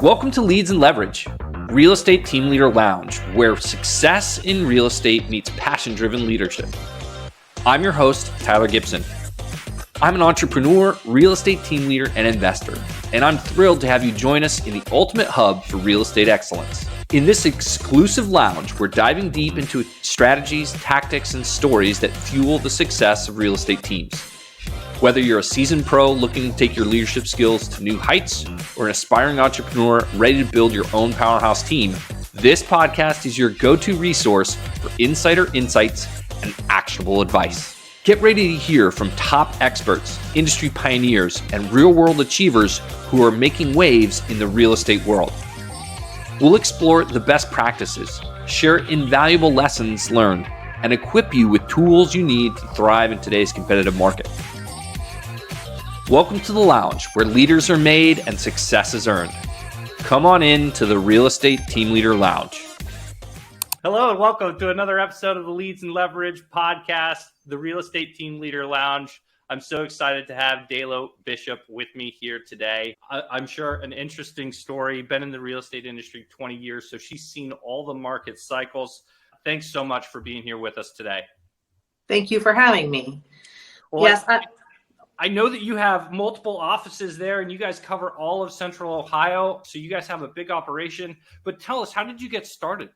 Welcome to Leads and Leverage, Real Estate Team Leader Lounge, where success in real estate meets passion-driven leadership. I'm your host, Tyler Gibson. I'm an entrepreneur, real estate team leader, and investor, and I'm thrilled to have you join us in the ultimate hub for real estate excellence. In this exclusive lounge, we're diving deep into strategies, tactics, and stories that fuel the success of real estate teams. Whether you're a seasoned pro looking to take your leadership skills to new heights or an aspiring entrepreneur ready to build your own powerhouse team, this podcast is your go-to resource for insider insights and actionable advice. Get ready to hear from top experts, industry pioneers, and real-world achievers who are making waves in the real estate world. We'll explore the best practices, share invaluable lessons learned, and equip you with tools you need to thrive in today's competitive market. Welcome to the lounge, where leaders are made and success is earned. Come on in to the Real Estate Team Leader Lounge. Hello and welcome to another episode of the Leads and Leverage podcast, the Real Estate Team Leader Lounge. I'm so excited to have Dala Bishop with me here today. I'm sure an interesting story, been in the real estate industry 20 years, so she's seen all the market cycles. Thanks so much for being here with us today. Thank you for having me. Well, yes, I know that you have multiple offices there and you guys cover all of Central Ohio. So you guys have a big operation, but tell us, how did you get started?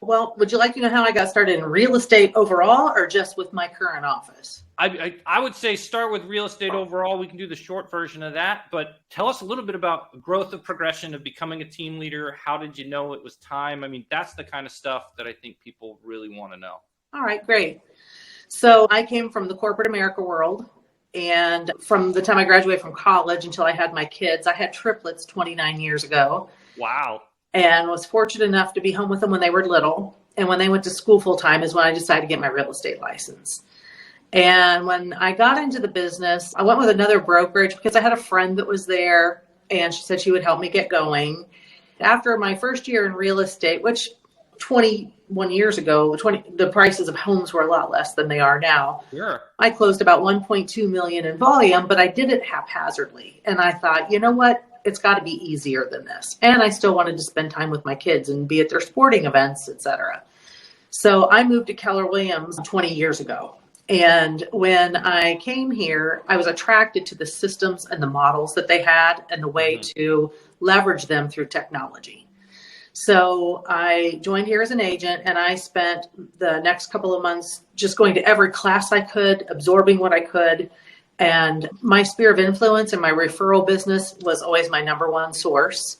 Well, would you like to know how I got started in real estate overall or just with my current office? I would say start with real estate overall. We can do the short version of that, but tell us a little bit about growth of progression of becoming a team leader. How did you know it was time? I mean, that's the kind of stuff that I think people really want to know. All right, great. So I came from the corporate America world. And from the time I graduated from college until I had my kids, I had triplets 29 years ago. Wow. And was fortunate enough to be home with them when they were little. And when they went to school full time is when I decided to get my real estate license. And when I got into the business, I went with another brokerage because I had a friend that was there and she said she would help me get going. After my first year in real estate, which 21 years ago, the prices of homes were a lot less than they are now. Sure. I closed about 1.2 million in volume, but I did it haphazardly. And I thought, you know what? It's got to be easier than this. And I still wanted to spend time with my kids and be at their sporting events, etc. So I moved to Keller Williams 20 years ago. And when I came here, I was attracted to the systems and the models that they had and the way to leverage them through technology. So I joined here as an agent and I spent the next couple of months just going to every class I could, absorbing what I could. And my sphere of influence and my referral business was always my number one source.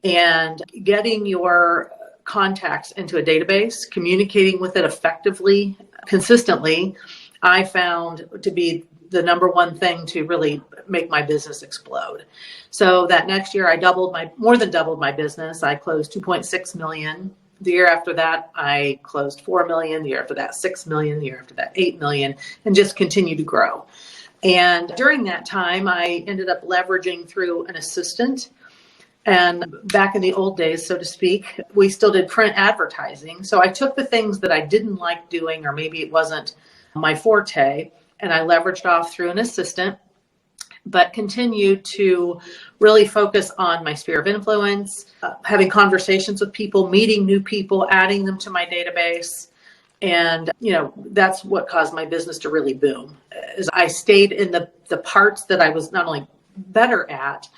And getting your contacts into a database, communicating with it effectively, consistently, I found to be the number one thing to really make my business explode. So that next year I more than doubled my business. I closed 2.6 million. The year after that, I closed 4 million. The year after that, 6 million. The year after that, 8 million, and just continued to grow. And during that time, I ended up leveraging through an assistant. And back in the old days, so to speak, we still did print advertising. So I took the things that I didn't like doing, or maybe it wasn't my forte, and I leveraged off through an assistant, but continued to really focus on my sphere of influence, having conversations with people, meeting new people, adding them to my database. And, that's what caused my business to really boom. Is I stayed in the parts that I was not only better at,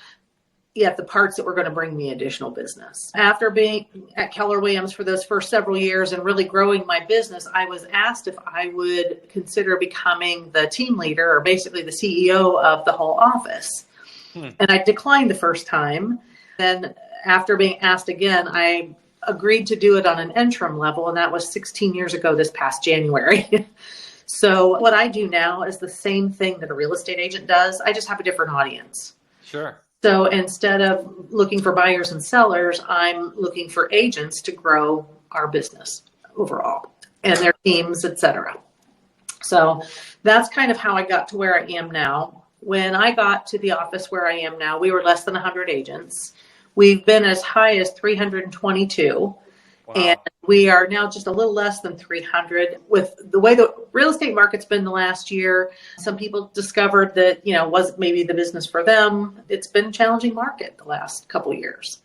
yet the parts that were going to bring me additional business. After being at Keller Williams for those first several years and really growing my business, I was asked if I would consider becoming the team leader or basically the CEO of the whole office. And I declined the first time. Then after being asked again, I agreed to do it on an interim level. And that was 16 years ago this past January. So what I do now is the same thing that a real estate agent does. I just have a different audience. Sure. So instead of looking for buyers and sellers, I'm looking for agents to grow our business overall and their teams, etc. So that's kind of how I got to where I am now. When I got to the office where I am now, we were less than 100 agents. We've been as high as 322. And we are now just a little less than 300. With the way the real estate market's been the last year, some people discovered that, wasn't maybe the business for them. It's been a challenging market the last couple of years.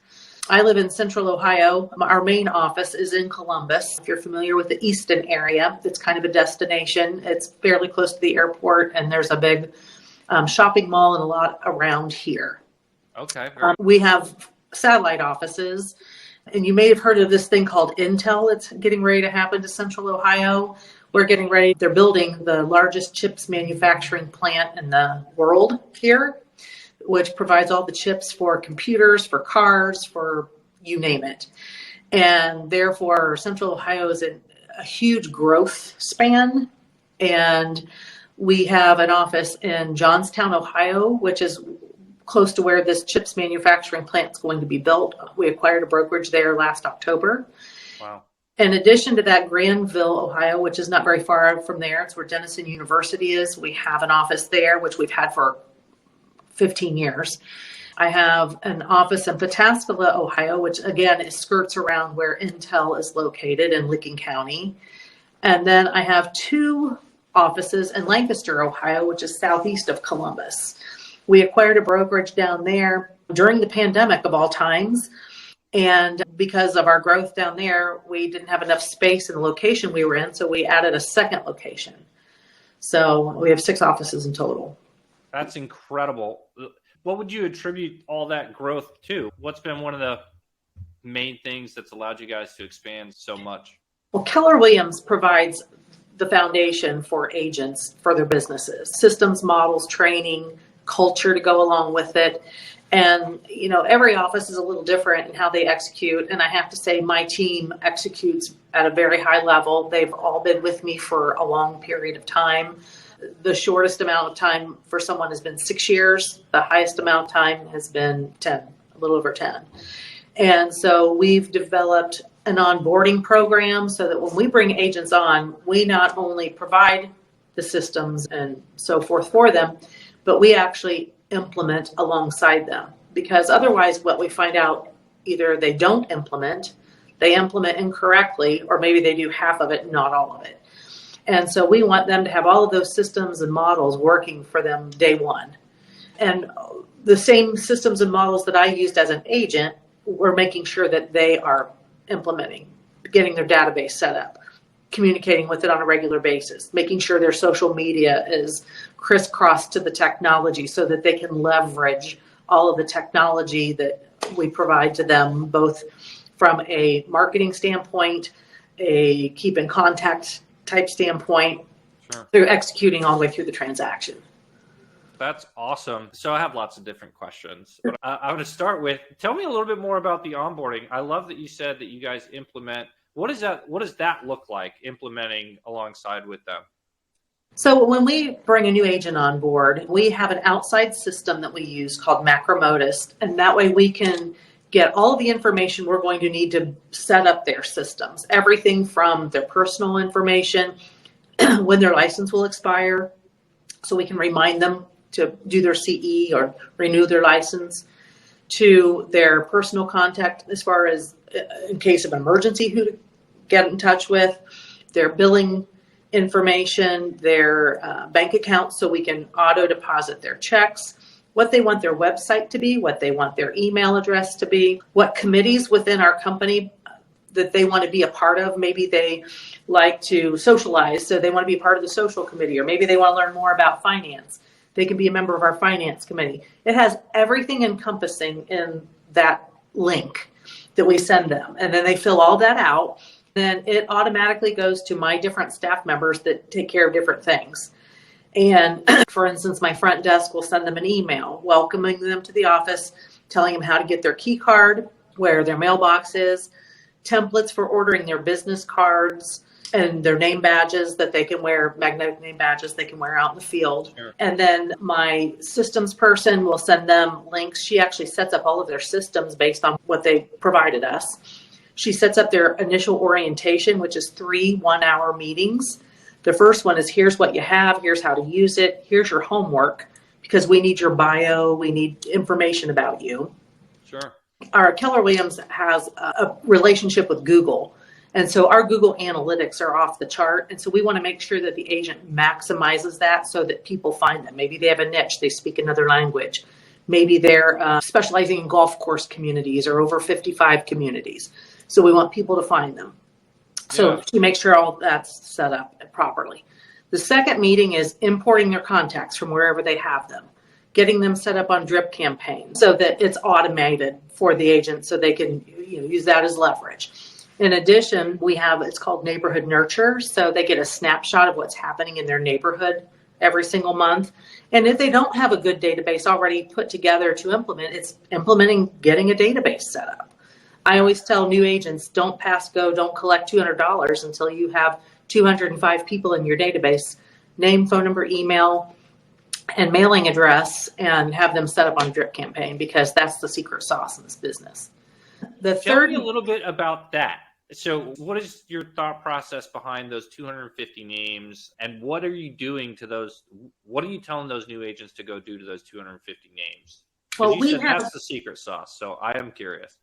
I live in Central Ohio. Our main office is in Columbus. If you're familiar with the Easton area, it's kind of a destination. It's fairly close to the airport, and there's a big shopping mall and a lot around here. Okay. We have satellite offices, and you may have heard of this thing called Intel. It's getting ready to happen to Central Ohio. They're building the largest chips manufacturing plant in the world here, which provides all the chips for computers, for cars, for you name it. And therefore, Central Ohio is in a huge growth span. And we have an office in Johnstown, Ohio, which is close to where this chips manufacturing plant is going to be built. We acquired a brokerage there last October. Wow. In addition to that, Granville, Ohio, which is not very far out from there, it's where Denison University is. We have an office there, which we've had for 15 years. I have an office in Pataskala, Ohio, which again skirts around where Intel is located in Licking County. And then I have 2 offices in Lancaster, Ohio, which is southeast of Columbus. We acquired a brokerage down there during the pandemic of all times. And because of our growth down there, we didn't have enough space in the location we were in, so we added a second location. So we have 6 offices in total. That's incredible. What would you attribute all that growth to? What's been one of the main things that's allowed you guys to expand so much? Well, Keller Williams provides the foundation for agents for their businesses, systems, models, training, culture to go along with it. And, every office is a little different in how they execute. And I have to say my team executes at a very high level. They've all been with me for a long period of time. The shortest amount of time for someone has been 6 years. The highest amount of time has been 10, a little over 10. And so we've developed an onboarding program so that when we bring agents on, we not only provide the systems and so forth for them, but we actually implement alongside them. Because otherwise what we find out, either they don't implement, they implement incorrectly, or maybe they do half of it, not all of it. And so we want them to have all of those systems and models working for them day one. And the same systems and models that I used as an agent, we're making sure that they are implementing, getting their database set up, communicating with it on a regular basis, making sure their social media is crisscrossed to the technology so that they can leverage all of the technology that we provide to them, both from a marketing standpoint, a keep in contact type standpoint, Sure. Through executing all the way through the transaction. That's awesome. So I have lots of different questions. But I want to start with, tell me a little bit more about the onboarding. I love that you said that you guys implement. What does that look like, implementing alongside with them? So when we bring a new agent on board, we have an outside system that we use called Macromotus, and that way we can get all of the information we're going to need to set up their systems. Everything from their personal information, when their license will expire, so we can remind them to do their CE or renew their license, to their personal contact as far as in case of emergency who to get in touch with, their billing information, their bank accounts so we can auto deposit their checks, what they want their website to be, what they want their email address to be, what committees within our company that they want to be a part of. Maybe they like to socialize, so they want to be part of the social committee, or maybe they want to learn more about finance. They can be a member of our finance committee. It has everything encompassing in that link that we send them. And then they fill all that out. Then it automatically goes to my different staff members that take care of different things. And for instance, my front desk will send them an email welcoming them to the office, telling them how to get their key card, where their mailbox is, templates for ordering their business cards, and their name badges that they can wear, magnetic name badges they can wear out in the field. Sure. And then my systems person will send them links. She actually sets up all of their systems based on what they provided us. She sets up their initial orientation, which is 3 one-hour meetings. The first one is, here's what you have, here's how to use it, here's your homework, because we need your bio, we need information about you. Sure. Our Keller Williams has a relationship with Google. And so our Google Analytics are off the chart. And so we want to make sure that the agent maximizes that so that people find them. Maybe they have a niche, they speak another language. Maybe they're specializing in golf course communities or over 55 communities. So we want people to find them. So to make sure all that's set up properly. The second meeting is importing their contacts from wherever they have them, getting them set up on drip campaigns so that it's automated for the agent so they can use that as leverage. In addition, we have, it's called neighborhood nurture. So they get a snapshot of what's happening in their neighborhood every single month. And if they don't have a good database already put together to implement, it's implementing getting a database set up. I always tell new agents, don't pass go, don't collect $200 until you have 205 people in your database, name, phone number, email, and mailing address, and have them set up on drip campaign, because that's the secret sauce in this business. Tell me a little bit about that. So what is your thought process behind those 250 names, and what are you doing to those? What are you telling those new agents to go do to those 250 names? Well, that's the secret sauce. So I am curious.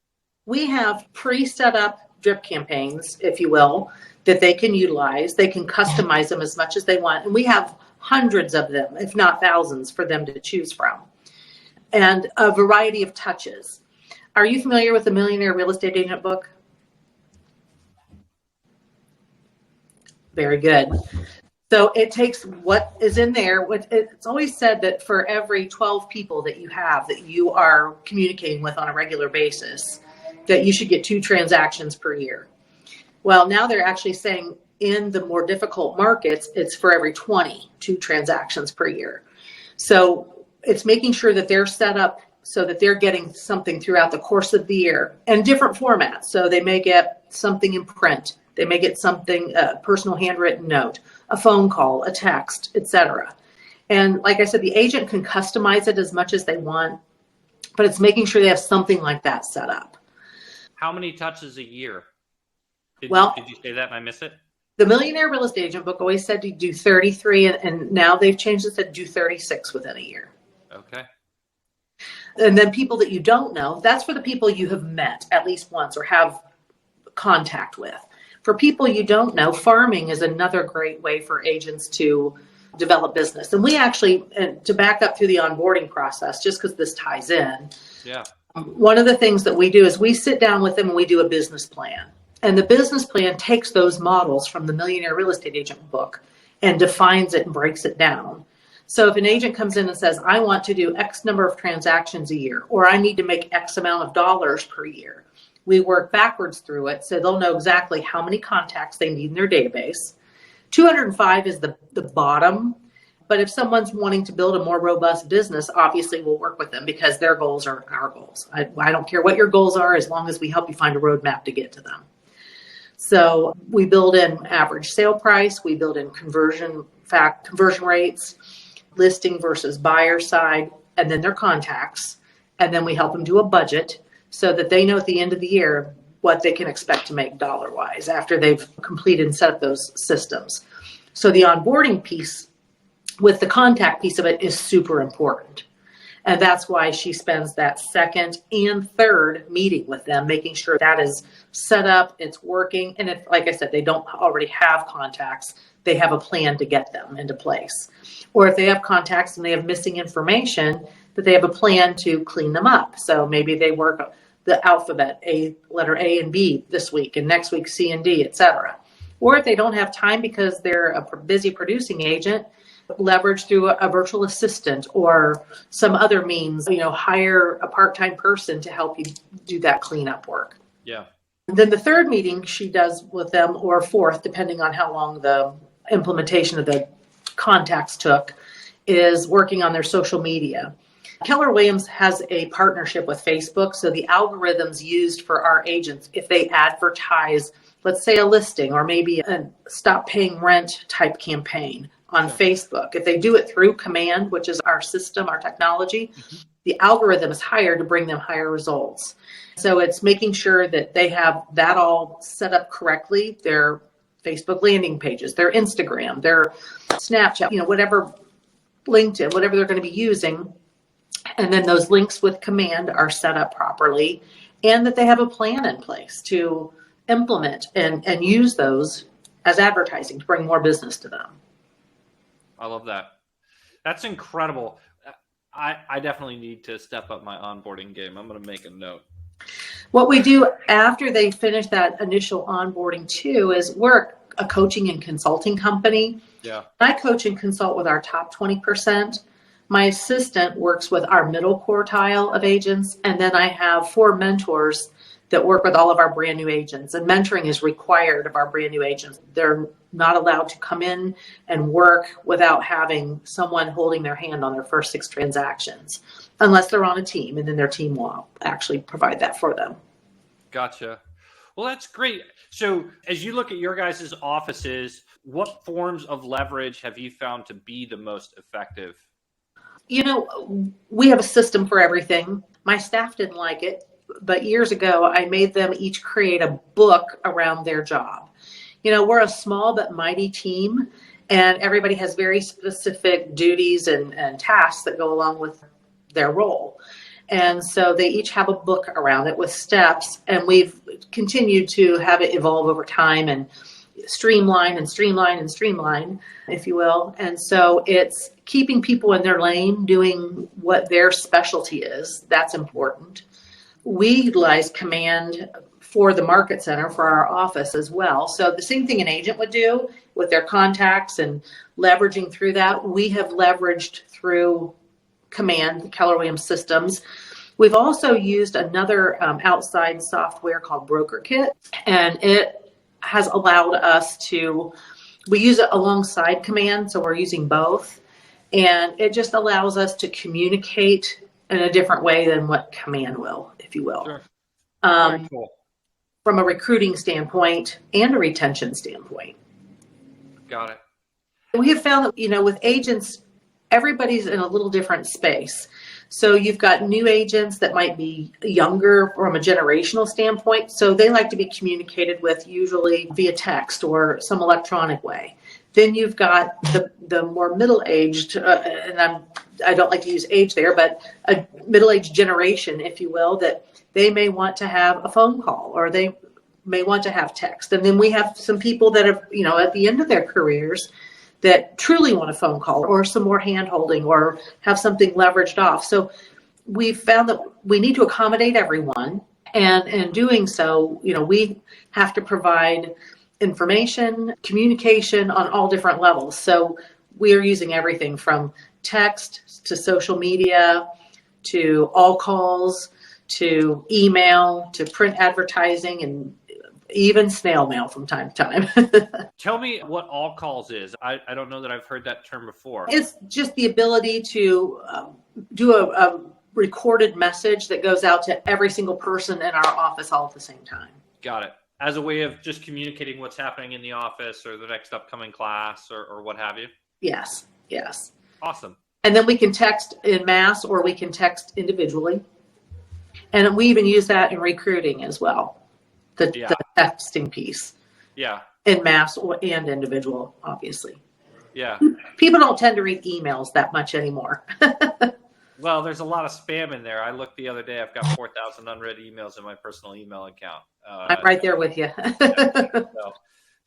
We have pre-set up drip campaigns, if you will, that they can utilize. They can customize them as much as they want. And we have hundreds of them, if not thousands, for them to choose from. And a variety of touches. Are you familiar with the Millionaire Real Estate Agent book? Very good. So it takes what is in there. It's always said that for every 12 people that you have that you are communicating with on a regular basis, that you should get 2 transactions per year. Well, now they're actually saying in the more difficult markets, it's for every 2 transactions per year. So it's making sure that they're set up so that they're getting something throughout the course of the year and different formats. So they may get something in print. They may get something, a personal handwritten note, a phone call, a text, etc. And like I said, the agent can customize it as much as they want, but it's making sure they have something like that set up. How many touches a year? Did you say that and I miss it? The Millionaire Real Estate Agent book always said to do 33, and now they've changed it to do 36 within a year. Okay. And then people that you don't know, that's for the people you have met at least once or have contact with. For people you don't know, farming is another great way for agents to develop business. And we actually, and to back up through the onboarding process, just because this ties in. Yeah. One of the things that we do is we sit down with them and we do a business plan. And the business plan takes those models from the Millionaire Real Estate Agent book and defines it and breaks it down. So if an agent comes in and says, I want to do X number of transactions a year, or I need to make X amount of dollars per year, we work backwards through it so they'll know exactly how many contacts they need in their database. 205 is the bottom. But if someone's wanting to build a more robust business, obviously we'll work with them because their goals are our goals. I don't care what your goals are as long as we help you find a roadmap to get to them. So we build in average sale price, we build in conversion rates, listing versus buyer side, and then their contacts. And then we help them do a budget so that they know at the end of the year what they can expect to make dollar-wise after they've completed and set up those systems. So the onboarding piece with the contact piece of it is super important. And that's why she spends that second and third meeting with them, making sure that is set up, it's working. And if, like I said, they don't already have contacts, they have a plan to get them into place. Or if they have contacts and they have missing information, that they have a plan to clean them up. So maybe they work the alphabet, letter A and B this week, and next week C and D, etc. Or if they don't have time because they're a busy producing agent, leverage through a virtual assistant or some other means, hire a part-time person to help you do that cleanup work. Yeah. And then the third meeting she does with them, or fourth, depending on how long the implementation of the contacts took, is working on their social media. Keller Williams has a partnership with Facebook. So the algorithms used for our agents, if they advertise, let's say a listing or maybe a stop paying rent type campaign on Facebook, if they do it through Command, which is our system, our technology, the algorithm is higher to bring them higher results. So it's making sure that they have that all set up correctly, their Facebook landing pages, their Instagram, their Snapchat, whatever, LinkedIn, whatever they're going to be using. And then those links with Command are set up properly, and that they have a plan in place to implement and use those as advertising to bring more business to them. I love that. That's incredible. I definitely need to step up my onboarding game. I'm going to make a note. What we do after they finish that initial onboarding too is we're a coaching and consulting company. Yeah. I coach and consult with our top 20%. My assistant works with our middle quartile of agents. And then I have 4 mentors that work with all of our brand new agents. And mentoring is required of our brand new agents. They're not allowed to come in and work without having someone holding their hand on their first 6 transactions, unless they're on a team, and then their team will actually provide that for them. Gotcha. Well, that's great. So as you look at your guys' offices, what forms of leverage have you found to be the most effective? You know, we have a system for everything. My staff didn't like it, but years ago, I made them each create a book around their job. You know, we're a small but mighty team, and everybody has very specific duties and tasks that go along with their role. And so they each have a book around it with steps, and we've continued to have it evolve over time and streamline, if you will. And so it's keeping people in their lane, doing what their specialty is. That's important. We utilize Command for the market center for our office as well. So the same thing an agent would do with their contacts and leveraging through that, we have leveraged through Command, the Keller Williams systems. We've also used another outside software called Broker Kit, and it has allowed us to, we use it alongside Command, so we're using both, and it just allows us to communicate in a different way than what Command will, if you will. Sure. Very cool. From a recruiting standpoint and a retention standpoint. Got it. We have found that, you know, with agents, everybody's in a little different space. So you've got new agents that might be younger from a generational standpoint. So they like to be communicated with usually via text or some electronic way. Then you've got the more middle-aged, and I don't like to use age there, but a middle-aged generation, if you will, that they may want to have a phone call or they may want to have text. And then we have some people that are, you know, at the end of their careers that truly want a phone call or some more hand holding or have something leveraged off. So we've found that we need to accommodate everyone. And in doing so, you know, we have to provide information, communication on all different levels. So we are using everything from text to social media to all calls to email to print advertising and even snail mail from time to time. Tell me what all calls is. I don't know that I've heard that term before. It's just the ability to do a recorded message that goes out to every single person in our office all at the same time. Got it. As a way of just communicating what's happening in the office or the next upcoming class or what have you? Yes. Awesome. And then we can text in mass or we can text individually. And we even use that in recruiting as well, the texting piece. Yeah. In mass and individual, obviously. Yeah. People don't tend to read emails that much anymore. Well, there's a lot of spam in there. I looked the other day. I've got 4,000 unread emails in my personal email account. I'm right there with you. So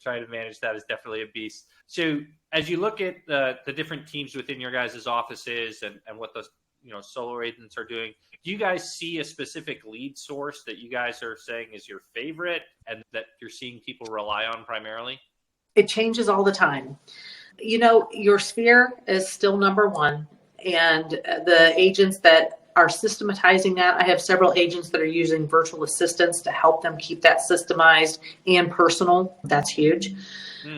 trying to manage that is definitely a beast. So as you look at the different teams within your guys' offices and what those solo agents are doing, do you guys see a specific lead source that you guys are saying is your favorite and that you're seeing people rely on primarily? It changes all the time. You know, your sphere is still number one. And the agents that are systematizing that, I have several agents that are using virtual assistants to help them keep that systemized and personal. That's huge.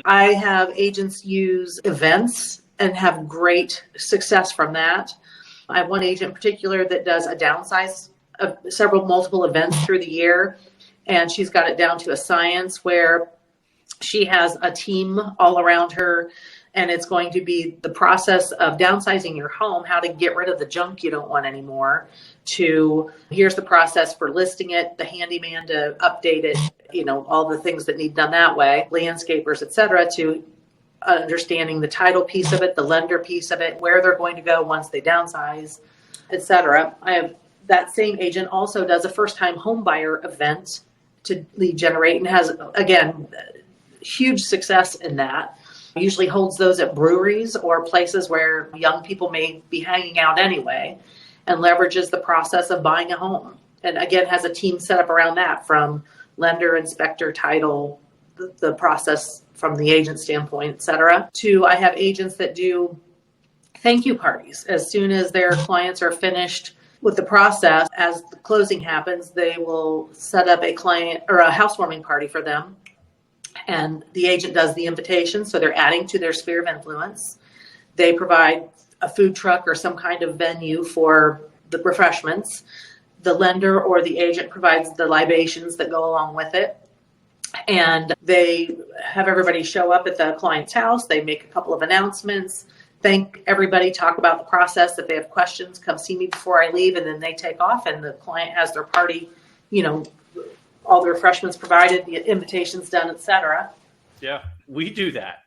I have agents use events and have great success from that. I have one agent in particular that does a downsize of multiple events through the year. And she's got it down to a science where she has a team all around her. And it's going to be the process of downsizing your home, how to get rid of the junk you don't want anymore, to here's the process for listing it, the handyman to update it, all the things that need done that way, landscapers, et cetera, to understanding the title piece of it, the lender piece of it, where they're going to go once they downsize, et cetera. I have that same agent also does a first-time home buyer event to lead generate and has, again, huge success in that. Usually holds those at breweries or places where young people may be hanging out anyway, and leverages the process of buying a home. And again, has a team set up around that, from lender, inspector, title, the process from the agent standpoint, et cetera. To I have agents that do thank you parties. As soon as their clients are finished with the process, as the closing happens, they will set up a client or a housewarming party for them. And the agent does the invitation, so they're adding to their sphere of influence. They provide a food truck or some kind of venue for the refreshments. The lender or the agent provides the libations that go along with it. And they have everybody show up at the client's house. They make a couple of announcements, thank everybody, talk about the process. If they have questions, come see me before I leave, and then they take off, and the client has their party, all the refreshments provided, the invitations done, etc. Yeah, we do that.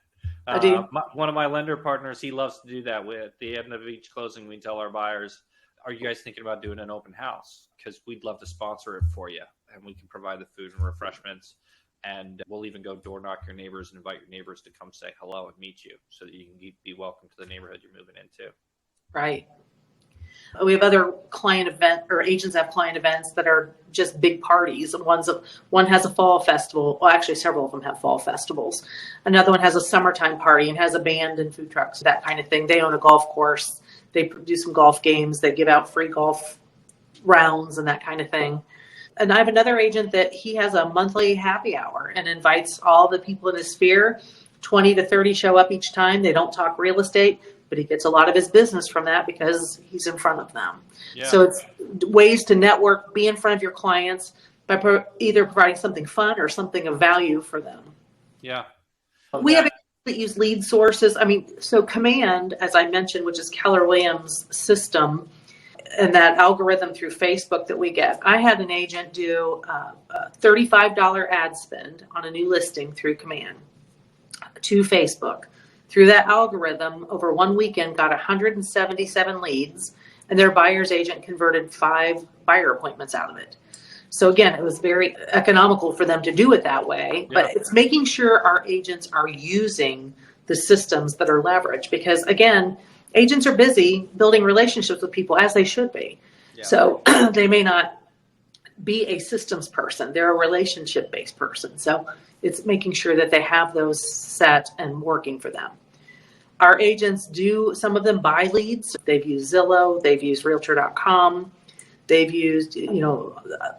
I do. One of my lender partners, he loves to do that. At the end of each closing, we tell our buyers, are you guys thinking about doing an open house? Because we'd love to sponsor it for you, and we can provide the food and refreshments. And we'll even go door knock your neighbors and invite your neighbors to come say hello and meet you, so that you can be welcome to the neighborhood you're moving into. Right. We have other client event, or agents have client events that are just big parties. One has a fall festival. Well, actually, several of them have fall festivals. Another one has a summertime party and has a band and food trucks, that kind of thing. They own a golf course. They do some golf games. They give out free golf rounds and that kind of thing. And I have another agent that he has a monthly happy hour and invites all the people in his sphere. 20 to 30 show up each time. They don't talk real estate, but he gets a lot of his business from that because he's in front of them. Yeah. So it's ways to network, be in front of your clients by either providing something fun or something of value for them. Yeah. We have agents that use lead sources. So Command, as I mentioned, which is Keller Williams' system, and that algorithm through Facebook that we get. I had an agent do a $35 ad spend on a new listing through Command to Facebook. Through that algorithm, over one weekend, got 177 leads, and their buyer's agent converted 5 buyer appointments out of it. So again, it was very economical for them to do it that way, but it's making sure our agents are using the systems that are leveraged, because again, agents are busy building relationships with people, as they should be. Yeah. So they may not be a systems person. They're a relationship-based person. So it's making sure that they have those set and working for them. Our agents some of them buy leads. They've used Zillow. They've used Realtor.com. They've used,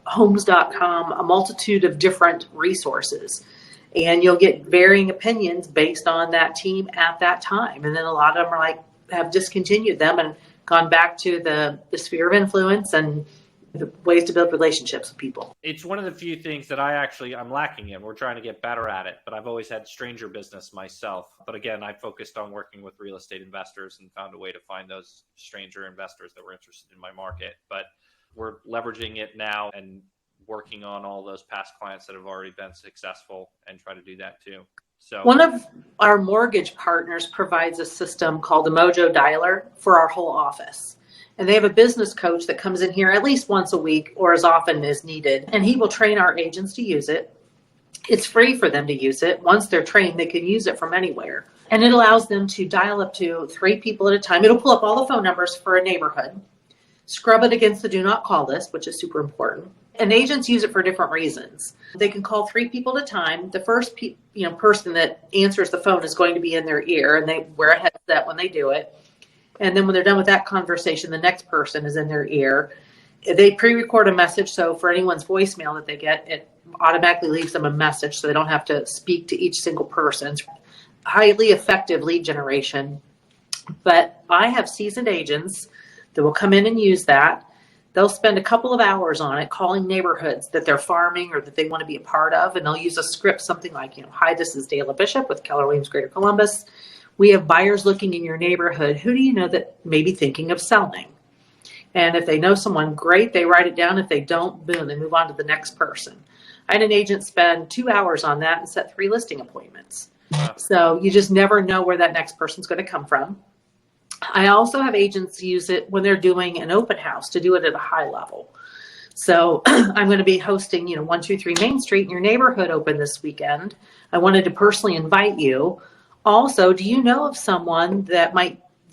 Homes.com, a multitude of different resources. And you'll get varying opinions based on that team at that time. And then a lot of them have discontinued them and gone back to the sphere of influence and the ways to build relationships with people. It's one of the few things that I'm lacking in. We're trying to get better at it, but I've always had stranger business myself. But again, I focused on working with real estate investors and found a way to find those stranger investors that were interested in my market. But we're leveraging it now and working on all those past clients that have already been successful and try to do that too. So one of our mortgage partners provides a system called the Mojo Dialer for our whole office. And they have a business coach that comes in here at least once a week or as often as needed. And he will train our agents to use it. It's free for them to use it. Once they're trained, they can use it from anywhere. And it allows them to dial up to 3 people at a time. It'll pull up all the phone numbers for a neighborhood, scrub it against the do not call list, which is super important. And agents use it for different reasons. They can call 3 people at a time. The first person that answers the phone is going to be in their ear, and they wear a headset when they do it. And then when they're done with that conversation, the next person is in their ear. They pre-record a message, so for anyone's voicemail that they get, it automatically leaves them a message, so they don't have to speak to each single person. It's highly effective lead generation. But I have seasoned agents that will come in and use that. They'll spend a couple of hours on it, calling neighborhoods that they're farming or that they want to be a part of, and they'll use a script, something like, hi, this is Dala Bishop with Keller Williams Greater Columbus. We have buyers looking in your neighborhood. Who do you know that may be thinking of selling? And if they know someone, great, they write it down. If they don't, boom, they move on to the next person. I had an agent spend 2 hours on that and set 3 listing appointments. Wow. So you just never know where that next person's going to come from. I also have agents use it when they're doing an open house to do it at a high level. So I'm going to be hosting, 123 Main Street in your neighborhood open this weekend. I wanted to personally invite you. Also, do you know of someone that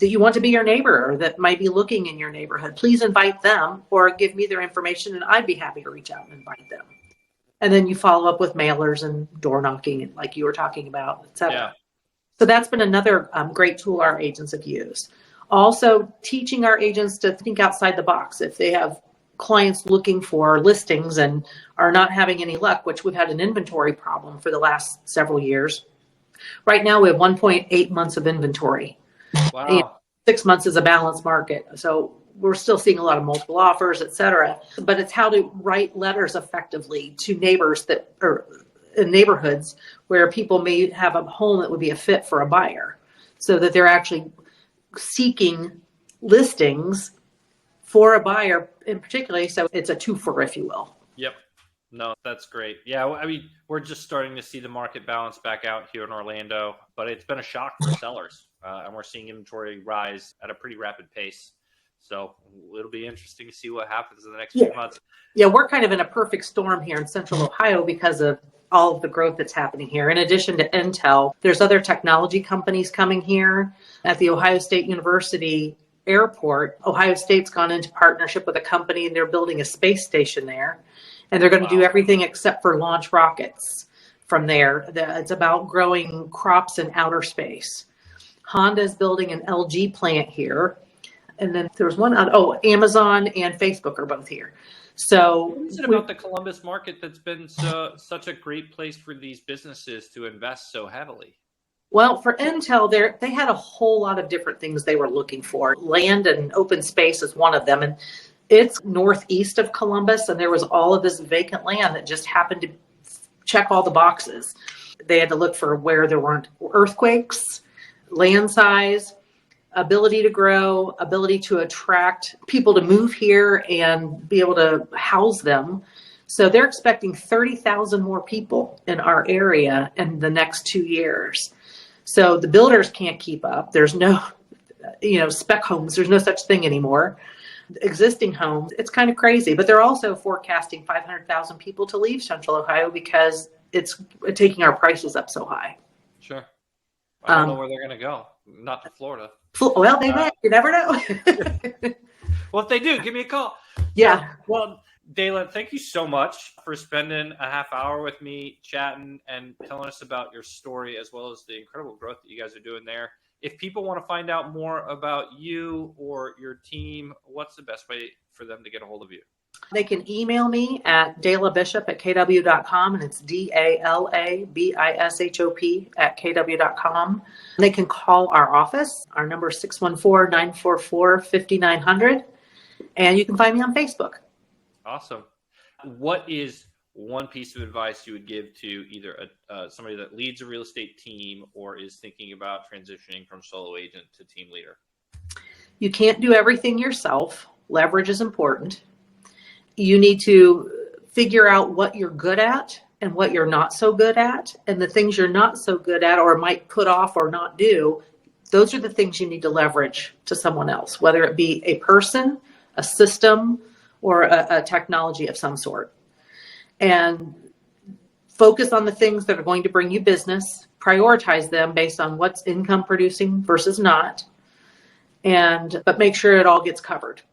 you want to be your neighbor or that might be looking in your neighborhood? Please invite them or give me their information and I'd be happy to reach out and invite them. And then you follow up with mailers and door knocking like you were talking about, et cetera. Yeah. So that's been another great tool our agents have used. Also, teaching our agents to think outside the box. If they have clients looking for listings and are not having any luck, which we've had an inventory problem for the last several years. Right now, we have 1.8 months of inventory. Wow. And 6 months is a balanced market. So we're still seeing a lot of multiple offers, et cetera. But it's how to write letters effectively to neighbors or in neighborhoods where people may have a home that would be a fit for a buyer, so that they're actually seeking listings for a buyer in particular. So it's a twofer, if you will. Yep. No, that's great. Yeah. I mean, we're just starting to see the market balance back out here in Orlando, but it's been a shock for sellers. And we're seeing inventory rise at a pretty rapid pace. So it'll be interesting to see what happens in the next few months. Yeah, we're kind of in a perfect storm here in Central Ohio because of all of the growth that's happening here. In addition to Intel, there's other technology companies coming here. At the Ohio State University airport, Ohio State's gone into partnership with a company and they're building a space station there. And they're going to do everything except for launch rockets from there. It's about growing crops in outer space. Honda's building an LG plant here. And then there's one Amazon and Facebook are both here. So what is it about the Columbus market that's been such a great place for these businesses to invest so heavily? Well, for Intel, they had a whole lot of different things they were looking for. Land and open space is one of them. And it's northeast of Columbus, and there was all of this vacant land that just happened to check all the boxes. They had to look for where there weren't earthquakes, land size, ability to grow, ability to attract people to move here and be able to house them. So they're expecting 30,000 more people in our area in the next 2 years. So the builders can't keep up. There's no, spec homes. There's no such thing anymore. Existing homes, it's kind of crazy. But they're also forecasting 500,000 people to leave Central Ohio because it's taking our prices up so high. Sure. I don't know where they're going to go. Not to Florida. Well, they may. You never know. Well, if they do, give me a call. Yeah. Well, Dala, thank you so much for spending a half hour with me chatting and telling us about your story as well as the incredible growth that you guys are doing there. If people want to find out more about you or your team, what's the best way for them to get a hold of you? They can email me at dalabishop@kw.com, and it's DALABISHOP@kw.com. They can call our office. Our number is 614-944-5900, and you can find me on Facebook. Awesome. What is one piece of advice you would give to either somebody that leads a real estate team or is thinking about transitioning from solo agent to team leader? You can't do everything yourself. Leverage is important. You need to figure out what you're good at and what you're not so good at. And the things you're not so good at or might put off or not do, those are the things you need to leverage to someone else, whether it be a person, a system, or a technology of some sort. And focus on the things that are going to bring you business, prioritize them based on what's income producing versus not. But make sure it all gets covered,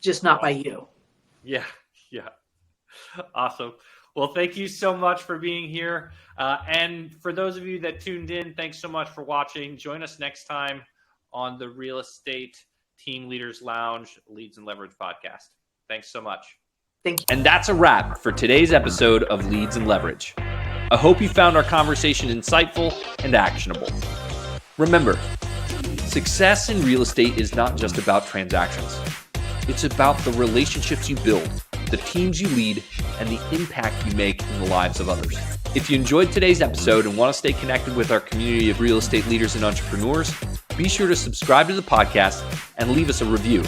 just not by you. Yeah. Awesome. Well, thank you so much for being here. And for those of you that tuned in, thanks so much for watching. Join us next time on the Real Estate Team Leaders Lounge Leads and Leverage podcast. Thanks so much. Thank you. And that's a wrap for today's episode of Leads and Leverage. I hope you found our conversation insightful and actionable. Remember, success in real estate is not just about transactions. It's about the relationships you build, the teams you lead, and the impact you make in the lives of others. If you enjoyed today's episode and want to stay connected with our community of real estate leaders and entrepreneurs, be sure to subscribe to the podcast and leave us a review.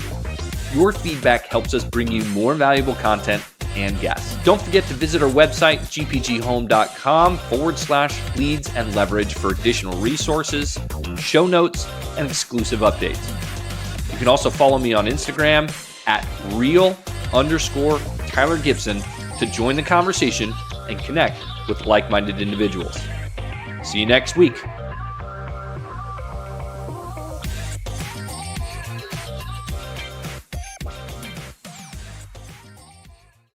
Your feedback helps us bring you more valuable content and guests. Don't forget to visit our website, gpghome.com/leads and leverage for additional resources, show notes, and exclusive updates. You can also follow me on Instagram at real_talent Tyler Gibson to join the conversation and connect with like-minded individuals. See you next week.